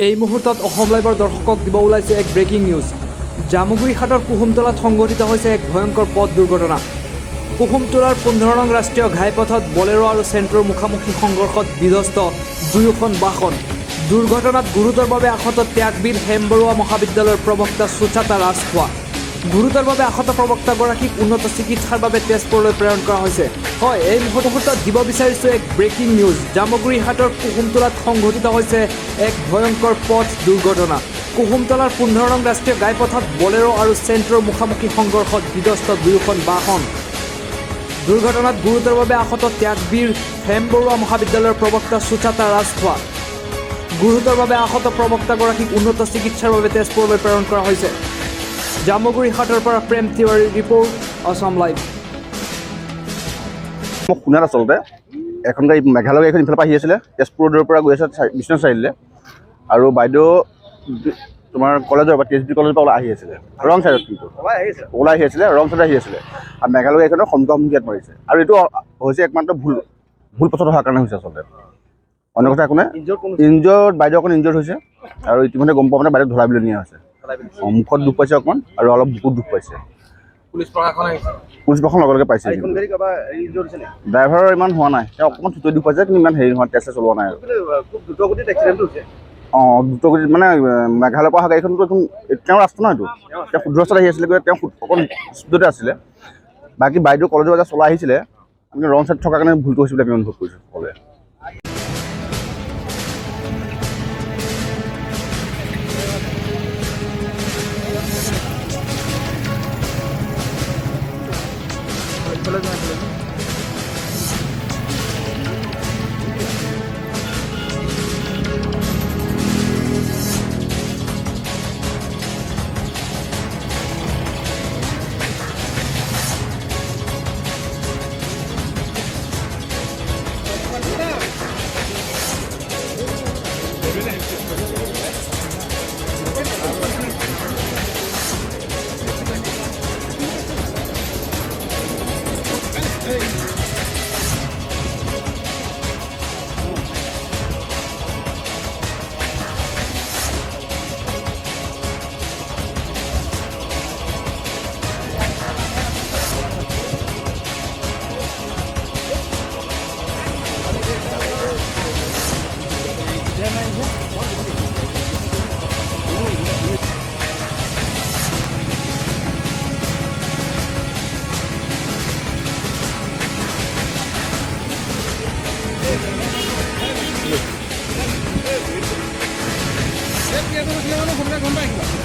এই মুহূৰ্তত অসম লাইভৰ দৰ্শকক দিব ওলাইছে এক ব্ৰেকিং নিউজ। জামুগুৰিহাটৰ কুহুমতলাত সংঘটিত হৈছে এক ভয়ংকৰ পথ দুৰ্ঘটনা। কুহুমতলাৰ 15 নং ৰাষ্ট্ৰীয় ঘাইপথত বলেৰো আৰু চেণ্ট্ৰৰ মুখামুখি সংঘৰ্ষত বিধ্বস্ত দুয়োখন বাহন। দুৰ্ঘটনাত গুৰুতৰভাৱে আহত ত্যাগবীৰ হেমবৰুৱা মহাবিদ্যালয়ৰ প্ৰবক্তা সুচাতা ৰাজখোৱা। গুৰুতৰভাৱে আহত প্ৰবক্তাগৰাকীক উন্নত চিকিৎসাৰ বাবে তেজপুৰলৈ প্ৰেৰণ কৰা হৈছে। হয়, এই মুহূৰ্তত দিব বিচাৰিছোঁ এক ব্ৰেকিং নিউজ। জামুগুৰিহাটৰ কুহুমতলাত সংঘটিত হৈছে এক ভয়ংকৰ পথ দুৰ্ঘটনা। কুহুমতলাৰ 15 নং ৰাষ্ট্ৰীয় ঘাইপথত বলেৰো আৰু চেণ্ট্ৰৰ মুখামুখি সংঘৰ্ষত বিধ্বস্ত দুয়োখন বাহন। দুৰ্ঘটনাত গুৰুতৰভাৱে আহত ত্যাগবীৰ হেমবৰুৱা মহাবিদ্যালয়ৰ প্ৰবক্তা সুচাতা ৰাজখোৱা। গুৰুতৰভাৱে আহত প্ৰবক্তাগৰাকীক উন্নত চিকিৎসাৰ বাবে তেজপুৰলৈ প্ৰেৰণ কৰা হৈছে। জামুগুৰিহাটৰ পৰা প্ৰেম তিৱাৰীৰ ৰিপৰ্ট, অসম লাইভ। মই শুনাত আচলতে এখন গাড়ী মেঘালয় গাড়ীখন ইফালৰ পৰা আহি আছিলে, তেজপুৰ ৰোডৰ পৰা গৈ আছে বিশ্বনাথ চাৰিআলিলৈ, আৰু বাইদেউ তোমাৰ কলেজৰ পৰা TSB কলেজৰ পৰা আহি আছিলে ৰং চাইডত, কিন্তু ওলাই আহি আছিলে ৰং চাইডত আহি আছিলে, আৰু মেঘালয় গাড়ীখনৰ সন্মুখাত মাৰিছে। আৰু এইটো হৈছে একমাত্ৰ ভুল পথত অহাৰ কাৰণে হৈছে আচলতে, অন্য কথা একো নাই। ইনজৰ্ড বাইদেউ অকণ ইনজৰ্ড হৈছে, আৰু ইতিমধ্যে গম পোৱা মানে বাইদেউ ধলাই বুলি নিয়া হৈছে। মুখত দুখ পাইছে অকণমান, আৰু অলপ বুকুত দুখ পাইছে। পুলিচ প্ৰশাসন লগে লগে পাইছে। ড্ৰাইভাৰৰ ইমান হোৱা নাই, তেওঁ অকণমান চুটৰি দুখ পাইছে, কিন্তু ইমান হেৰি নহয়, তেজ চলোৱা নাই। অঁ, দ্ৰুতগতিত মানে মেঘালয়ৰ পৰা অহা গাড়ীখনতো তেওঁৰ ৰাস্তা নহয়, এইটো তেওঁ শুদ্ধ ৰাস্তাত আহি আছিলে, তেওঁ অকণ স্পীডতে আছিলে। বাকী বাইদেউ কলেজৰ পৰা চলাই আহিছিলে, আমি ৰং চাইড থকাৰ কাৰণে ভুলটো হৈছিল বুলি আমি অনুভৱ কৰিছোঁ সকলোৱে। গম পাই